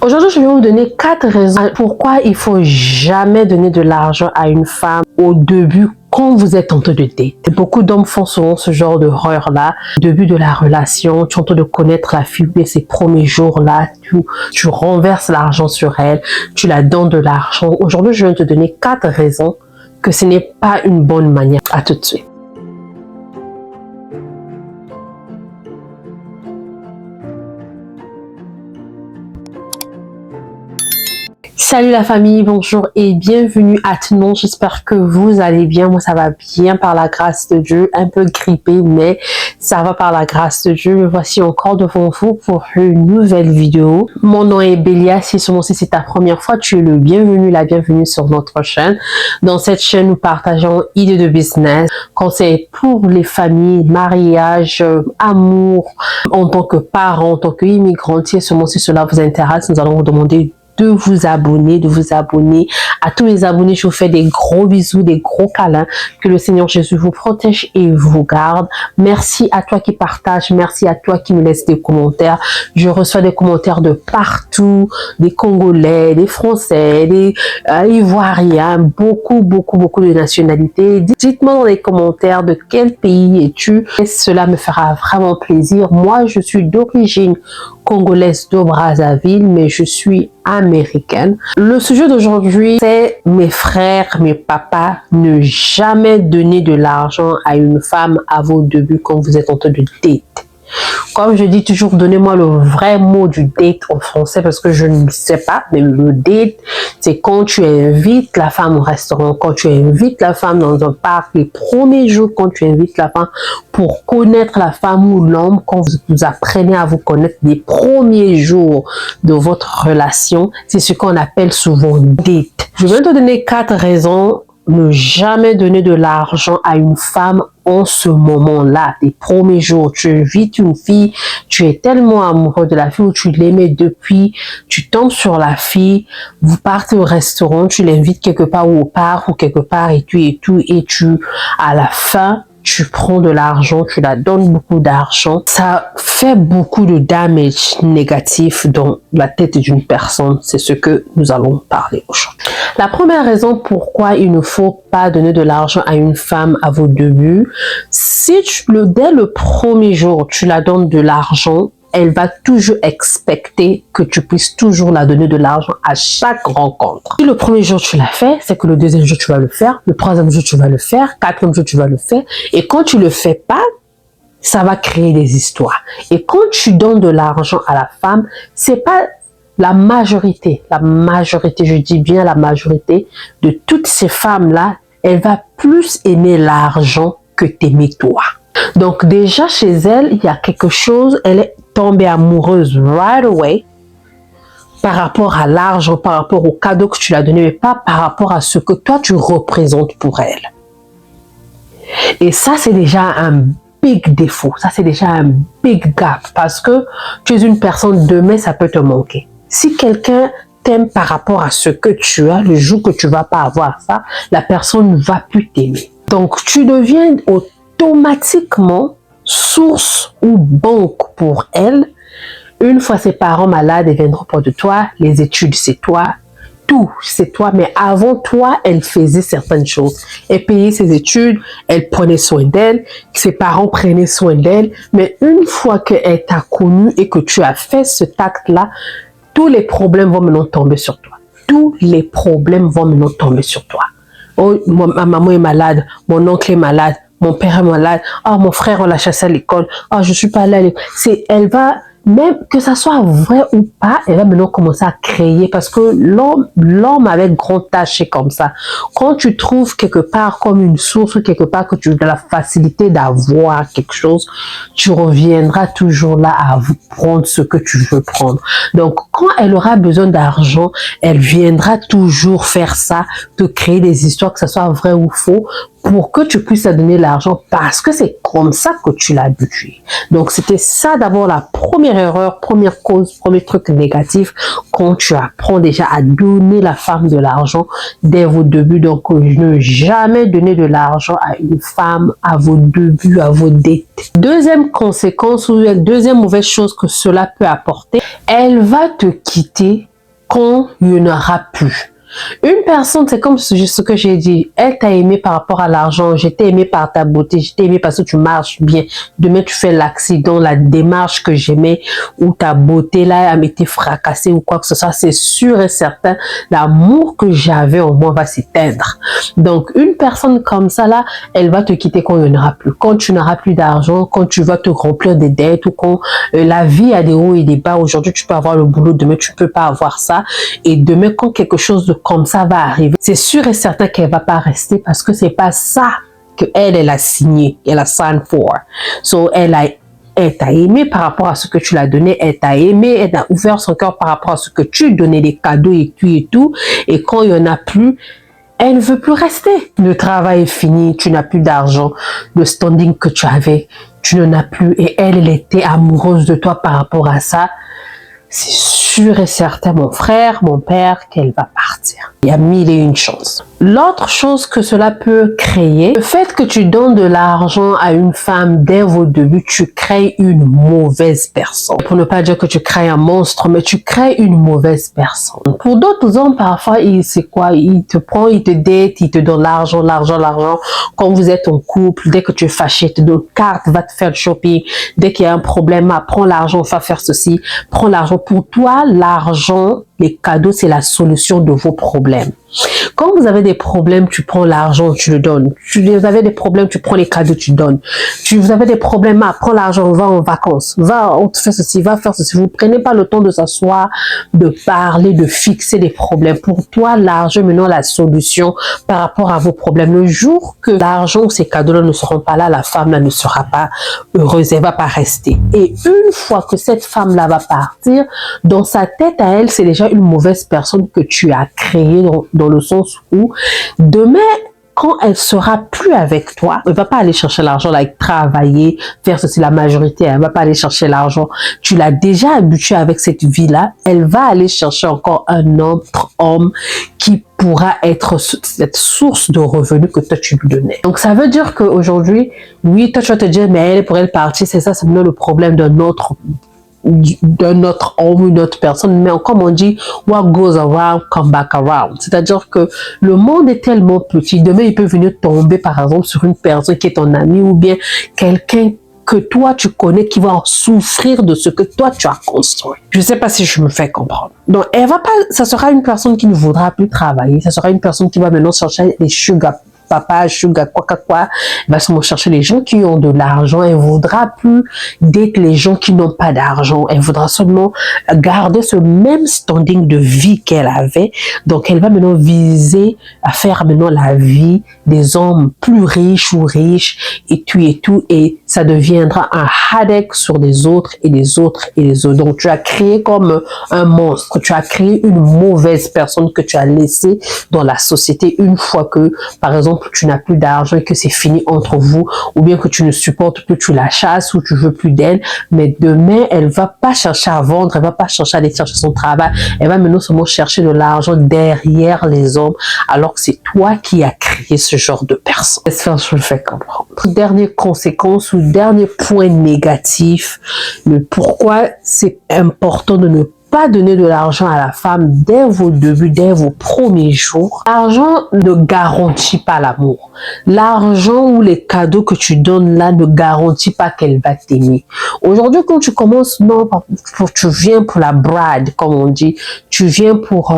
Aujourd'hui, je vais vous donner 4 raisons pourquoi il faut jamais donner de l'argent à une femme au début quand vous êtes en train de date. Beaucoup d'hommes font souvent ce genre d'erreur-là. Au début de la relation, tu es en train de connaître la fille, mais ces premiers jours-là, tu renverses l'argent sur elle, tu la donnes de l'argent. Aujourd'hui, je viens te donner 4 raisons que ce n'est pas une bonne manière. À tout de suite. Salut la famille, bonjour et bienvenue à tout le monde. J'espère que vous allez bien. Moi, ça va bien par la grâce de Dieu. Un peu grippé, mais ça va par la grâce de Dieu. Me voici encore devant vous pour une nouvelle vidéo. Mon nom est Bélia. Si c'est ta première fois, tu es le bienvenu, la bienvenue sur notre chaîne. Dans cette chaîne, nous partageons idées de business, conseils pour les familles, mariage, amour, en tant que parent, en tant qu'immigrant. Si cela vous intéresse, nous allons vous demander de vous abonner, À tous les abonnés, je vous fais des gros bisous, des gros câlins. Que le Seigneur Jésus vous protège et vous garde. Merci à toi qui partage, merci à toi qui me laisse des commentaires. Je reçois des commentaires de partout, des Congolais, des Français, des Ivoiriens, beaucoup de nationalités. Dites-moi dans les commentaires de quel pays es-tu. Cela me fera vraiment plaisir. Moi, je suis d'origine congolaise de Brazzaville, mais je suis américaine. Le sujet d'aujourd'hui, c'est mes frères, mes papas, ne jamais donner de l'argent à une femme à vos débuts quand vous êtes en train de date. Comme je dis toujours, donnez-moi le vrai mot du date en français parce que je ne sais pas, mais le date, c'est quand tu invites la femme au restaurant, quand tu invites la femme dans un parc, les premiers jours quand tu invites la femme pour connaître la femme ou l'homme, quand vous apprenez à vous connaître les premiers jours de votre relation, c'est ce qu'on appelle souvent date. Je vais te donner 4 raisons. Ne jamais donner de l'argent à une femme en ce moment-là, les premiers jours. Tu invites une fille, tu es tellement amoureux de la fille ou tu l'aimais depuis, tu tombes sur la fille, vous partez au restaurant, tu l'invites quelque part ou au parc ou quelque part et tu, à la fin, tu prends de l'argent, tu la donnes beaucoup d'argent. Ça fait beaucoup de damage négatif dans la tête d'une personne. C'est ce que nous allons parler aujourd'hui. La première raison pourquoi il ne faut pas donner de l'argent à une femme à vos débuts, si dès le premier jour, tu la donnes de l'argent, elle va toujours expecter que tu puisses toujours la donner de l'argent à chaque rencontre. Si le premier jour tu l'as fait, c'est que le deuxième jour tu vas le faire, le troisième jour tu vas le faire, quatrième jour tu vas le faire. Et quand tu le fais pas, ça va créer des histoires. Et quand tu donnes de l'argent à la femme, c'est pas la majorité, je dis bien la majorité de toutes ces femmes-là, elle va plus aimer l'argent que t'aimer toi. Donc déjà chez elle, il y a quelque chose, elle est tombée amoureuse right away par rapport à l'argent, par rapport au cadeau que tu l'as donné, mais pas par rapport à ce que toi tu représentes pour elle. Et ça, c'est déjà un big défaut, ça c'est déjà un big gap parce que tu es une personne, demain ça peut te manquer. Si quelqu'un t'aime par rapport à ce que tu as, le jour que tu vas pas avoir ça, la personne ne va plus t'aimer. Donc tu deviens automatiquement source ou banque pour elle. Une fois ses parents malades, ils viendront près de toi, les études c'est toi, tout c'est toi, mais avant toi, elle faisait certaines choses. Elle payait ses études, elle prenait soin d'elle, ses parents prenaient soin d'elle, mais une fois qu'elle t'a connu et que tu as fait cet acte-là, tous les problèmes vont maintenant tomber sur toi. Tous les problèmes vont maintenant tomber sur toi. Oh, ma maman est malade, mon oncle est malade, mon père est malade, oh, mon frère on l'a chassé à l'école, oh, je suis pas allée à l'école. Elle va, même que ça soit vrai ou pas, elle va maintenant commencer à créer parce que l'homme avec grand H, c'est comme ça. Quand tu trouves quelque part comme une source ou quelque part que tu as de la facilité d'avoir quelque chose, tu reviendras toujours là à prendre ce que tu veux prendre. Donc, quand elle aura besoin d'argent, elle viendra toujours faire ça, te créer des histoires, que ce soit vrai ou faux, pour que tu puisses donner l'argent parce que c'est comme ça que tu l'as habitué. Donc, c'était ça d'abord la première erreur, première cause, premier truc négatif quand tu apprends déjà à donner la femme de l'argent dès vos débuts. Donc, ne jamais donner de l'argent à une femme à vos débuts, à vos dettes. Deuxième conséquence ou deuxième mauvaise chose que cela peut apporter, elle va te quitter quand il n'y en aura plus. Une personne, c'est comme ce que j'ai dit, elle t'a aimé par rapport à l'argent, je t'ai aimé par ta beauté, je t'ai aimé parce que tu marches bien. Demain, tu fais l'accident, la démarche que j'aimais, ou ta beauté là a été fracassée ou quoi que ce soit, c'est sûr et certain, l'amour que j'avais en moi va s'éteindre. Donc, une personne comme ça là, elle va te quitter quand il n'y en aura plus. Quand tu n'auras plus d'argent, quand tu vas te remplir des dettes ou quand la vie a des hauts et des bas. Aujourd'hui, tu peux avoir le boulot, demain, tu peux pas avoir ça. Et demain, quand quelque chose de comme ça va arriver, c'est sûr et certain qu'elle va pas rester parce que c'est pas ça que elle a signé, elle a signé pour. So, elle t'a aimé par rapport à ce que tu l'as donné, elle t'a aimé, elle a ouvert son cœur par rapport à ce que tu donnais, des cadeaux et tout. Et quand il y en a plus, elle ne veut plus rester. Le travail est fini, tu n'as plus d'argent, le standing que tu avais, tu n'en as plus. Et elle était amoureuse de toi par rapport à ça. C'est sûr et certain, mon frère, mon père, qu'elle va partir. Il y a mille et une chances. L'autre chose que cela peut créer, le fait que tu donnes de l'argent à une femme dès vos débuts, tu crées une mauvaise personne. Pour ne pas dire que tu crées un monstre, mais tu crées une mauvaise personne. Pour d'autres hommes, parfois, c'est quoi? Il te prend, il te dette, il te donne l'argent. Quand vous êtes en couple, dès que tu es fâché, il te donne carte, va te faire le shopping. Dès qu'il y a un problème, prends l'argent, va faire ceci. Prends l'argent. Pour toi, l'argent, les cadeaux, c'est la solution de vos problèmes. Quand vous avez des problèmes, tu prends l'argent, tu le donnes. Vous avez des problèmes, tu prends les cadeaux, tu donnes. Vous avez des problèmes, prends l'argent, va en vacances. Va, on te fait ceci, va faire ceci. Vous ne prenez pas le temps de s'asseoir, de parler, de fixer des problèmes. Pour toi, l'argent est maintenant la solution par rapport à vos problèmes. Le jour que l'argent ou ces cadeaux-là ne seront pas là, la femme-là ne sera pas heureuse, elle va pas rester. Et une fois que cette femme-là va partir, dans sa tête à elle, c'est déjà une mauvaise personne que tu as créée dans le sens où demain, quand elle sera plus avec toi, elle va pas aller chercher l'argent, travailler, faire ceci, la majorité, elle va pas aller chercher l'argent. Tu l'as déjà habituée avec cette vie-là, elle va aller chercher encore un autre homme qui pourra être cette source de revenus que toi tu lui donnais. Donc ça veut dire qu'aujourd'hui, oui, toi tu vas te dire, mais elle pourrait partir, c'est ça, c'est le problème d'un autre homme ou une autre personne, mais comme on dit, what goes around come back around, c'est-à-dire que le monde est tellement petit, demain il peut venir tomber par exemple sur une personne qui est ton ami ou bien quelqu'un que toi tu connais qui va en souffrir de ce que toi tu as construit. Je sais pas si je me fais comprendre. Donc elle va pas, ça sera une personne qui ne voudra plus travailler, ça sera une personne qui va maintenant chercher les sugar papa, sugar, quoi, il va seulement chercher les gens qui ont de l'argent. Elle voudra plus d'être les gens qui n'ont pas d'argent. Elle voudra seulement garder ce même standing de vie qu'elle avait. Donc, elle va maintenant viser à faire maintenant la vie des hommes plus riches ou riches et tout. Et ça deviendra un headache sur les autres et les autres et les autres. Donc, tu as créé comme un monstre. Tu as créé une mauvaise personne que tu as laissée dans la société une fois que, par exemple, tu n'as plus d'argent et que c'est fini entre vous, ou bien que tu ne supportes plus, tu la chasses ou tu veux plus d'elle, mais demain, elle va pas chercher à vendre, elle va pas chercher à aller chercher son travail, elle va maintenant seulement chercher de l'argent derrière les hommes, alors que c'est toi qui as créé ce genre de personne. J'espère que je le fais comprendre. Dernière conséquence ou dernier point négatif, le pourquoi c'est important de ne pas donner de l'argent à la femme dès vos débuts, dès vos premiers jours. L'argent ne garantit pas l'amour. L'argent ou les cadeaux que tu donnes là ne garantit pas qu'elle va t'aimer. Aujourd'hui, quand tu commences, non, tu viens pour la bride, comme on dit, tu viens pour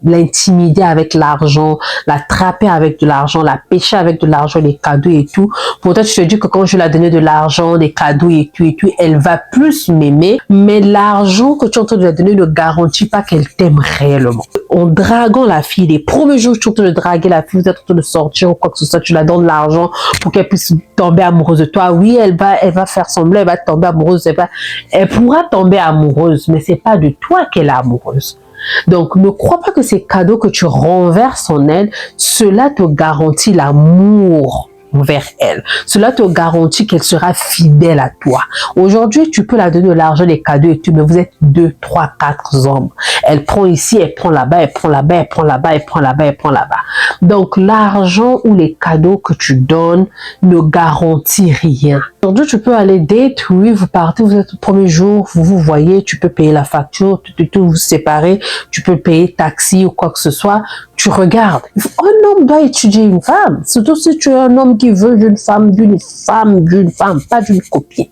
l'intimider avec l'argent, l'attraper avec de l'argent, la pêcher avec de l'argent, les cadeaux et tout. Pourtant, tu te dis que quand je lui ai donné de l'argent, des cadeaux et tout, elle va plus m'aimer, mais l'argent que tu es en train de lui donner ne garantit pas qu'elle t'aime réellement. En draguant la fille, les premiers jours, tu es en train de draguer la fille, vous êtes en train de sortir ou quoi que ce soit, tu la donnes de l'argent pour qu'elle puisse tomber amoureuse de toi. Oui, elle va faire semblant, elle va tomber amoureuse, elle pourra tomber amoureuse, mais c'est pas de toi qu'elle est amoureuse. Donc, ne crois pas que ces cadeaux que tu renverses en elle, cela te garantit l'amour envers elle. Cela te garantit qu'elle sera fidèle à toi. Aujourd'hui, tu peux la donner de l'argent, des cadeaux et tout, mais vous êtes 2, 3, 4 hommes. Elle prend ici, elle prend là-bas, elle prend là-bas, elle prend là-bas, elle prend là-bas, elle prend là-bas. Donc, l'argent ou les cadeaux que tu donnes ne garantit rien. Aujourd'hui, tu peux aller date, oui, vous partez, vous êtes le premier jour, vous vous voyez, tu peux payer la facture, tout vous séparer, tu peux payer taxi ou quoi que ce soit. Tu regardes. Un homme doit étudier une femme. Surtout si tu es un homme qui veut d'une femme, pas d'une copine.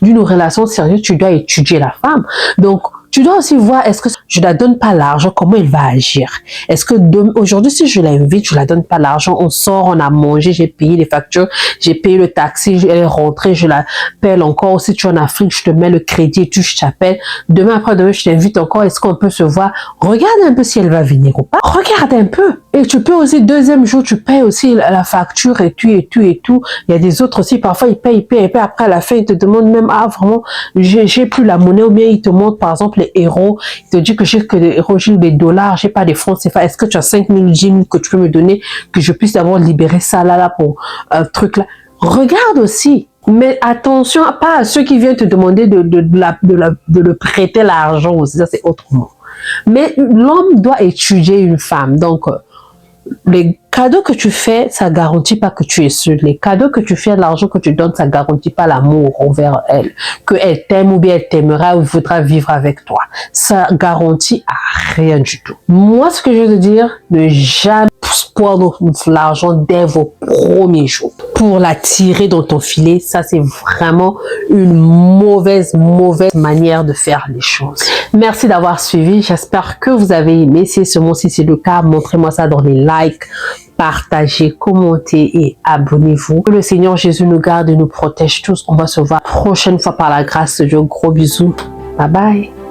D'une relation sérieuse, tu dois étudier la femme. Donc, tu dois aussi voir, est-ce que je la donne pas l'argent, comment elle va agir? Est-ce que aujourd'hui, si je l'invite, je la donne pas l'argent, on sort, on a mangé, j'ai payé les factures, j'ai payé le taxi, elle est rentrée, je l'appelle encore. Si tu es en Afrique, je te mets le crédit et je t'appelle. Demain, après-demain, je t'invite encore. Est-ce qu'on peut se voir? Regarde un peu si elle va venir ou pas. Regarde un peu. Et tu peux aussi, deuxième jour, tu payes aussi la facture et tout. Il y a des autres aussi, parfois, ils payent. Après, à la fin, ils te demandent même, ah, vraiment, j'ai plus la monnaie, ou bien ils te montrent, par exemple, les héros. Ils te disent que j'ai que des héros, j'ai des dollars, j'ai pas des francs CFA. Est-ce que tu as 5 000, 10 000 que tu peux me donner, que je puisse avoir libéré ça là pour un truc là? Regarde aussi. Mais attention, pas à ceux qui viennent te demander de le prêter l'argent aussi, ça c'est autrement. Mais l'homme doit étudier une femme, donc les cadeaux que tu fais, ça garantit pas que tu es seul. Les cadeaux que tu fais, l'argent que tu donnes, ça garantit pas l'amour envers elle. Que elle t'aime ou bien elle t'aimera ou voudra vivre avec toi. Ça garantit à rien du tout. Moi, ce que je veux te dire, ne jamais prendre l'argent dès vos premiers jours. Pour la tirer dans ton filet, ça c'est vraiment une mauvaise manière de faire les choses. Merci d'avoir suivi. J'espère que vous avez aimé. Si c'est le cas, montrez-moi ça dans les likes. Partagez, commentez et abonnez-vous. Que le Seigneur Jésus nous garde et nous protège tous. On va se voir la prochaine fois par la grâce de Dieu. Gros bisous. Bye bye.